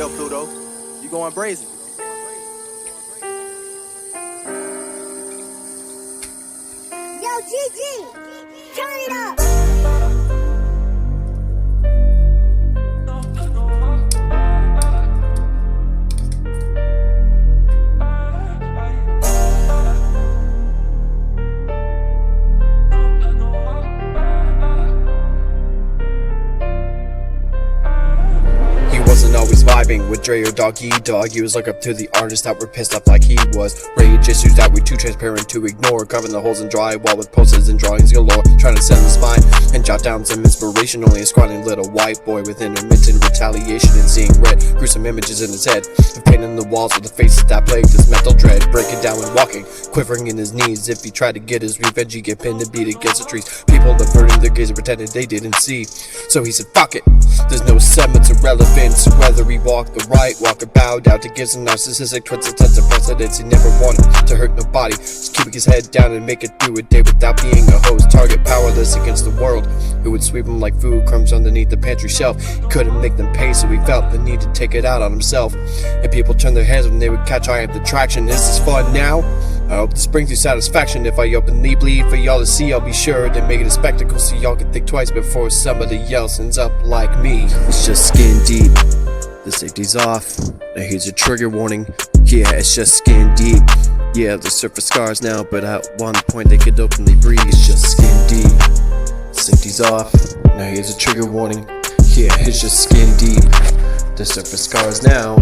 Yo, Pluto, you going brazen. Yo, GG, turn it up. Wasn't always vibing with Dre or Doggy Dog. He was looking up to the artists that were pissed off like he was. Rage issues that were too transparent to ignore, carving the holes in drywall with posters and drawings galore, trying to set his mind and jot down some inspiration. Only a scrawny little white boy with intermittent retaliation and seeing red, gruesome images in his head of painting the walls with the faces that plagued his mental dread, breaking down when walking, quivering in his knees. If he tried to get his revenge, he'd get pinned and beat against the trees. People averting their gaze and pretended they didn't see, so he said fuck it, there's no semblance of relevance. Whether he walked the right, walk or bow down to give some narcissistic twits a sense of precedence. He never wanted to hurt nobody, just keeping his head down and make it through a day without being a host. Target powerless against the world, who would sweep him like food crumbs underneath the pantry shelf. He couldn't make them pay, so he felt the need to take it out on himself. And people turned their heads when they would catch eye of the traction. Is this fun now? I hope this brings you satisfaction. If I openly bleed for y'all to see, I'll be sure to make it a spectacle so y'all can think twice before somebody else ends up like me. It's just skin deep, the safety's off. Now here's your trigger warning. Yeah, it's just skin deep. Yeah, the surface scars now, but at one point they could openly breathe. It's just skin deep, safety's off. Now here's a trigger warning. Yeah, it's just skin deep. The surface scars now.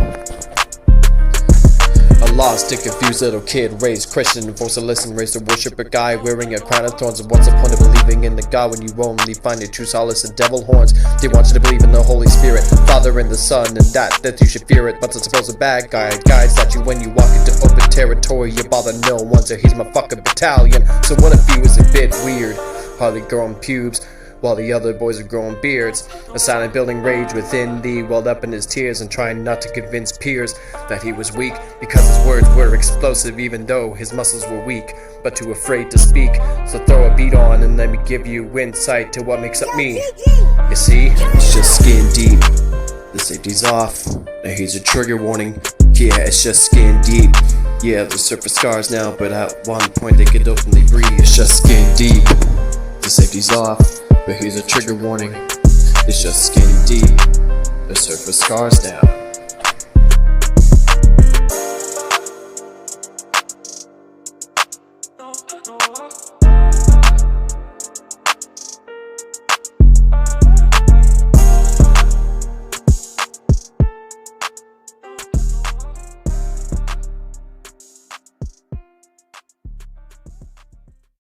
A lost and confused little kid, raised Christian and forced to listen, raised to worship a guy wearing a crown of thorns. And what's the point of believing in the God when you only find your true solace in devil horns? They want you to believe in the Holy Spirit, Father and the Son, and that you should fear it. But it's supposed a bad guy guides at you when you walk into open territory. You bother no one, so he's my fucking battalion. So what if he was a bit weird, hardly growing pubes, while the other boys are growing beards? A silent building rage within thee welled up in his tears, and trying not to convince peers that he was weak, because his words were explosive even though his muscles were weak, but too afraid to speak. So throw a beat on and let me give you insight to what makes up me. You see, it's just skin deep, the safety's off. Now here's a trigger warning. Yeah, it's just skin deep. Yeah, the surface scars now, but at one point they could openly breathe. It's just skin deep, the safety's off. But here's a trigger warning. It's just skin deep. The surface scars now. No.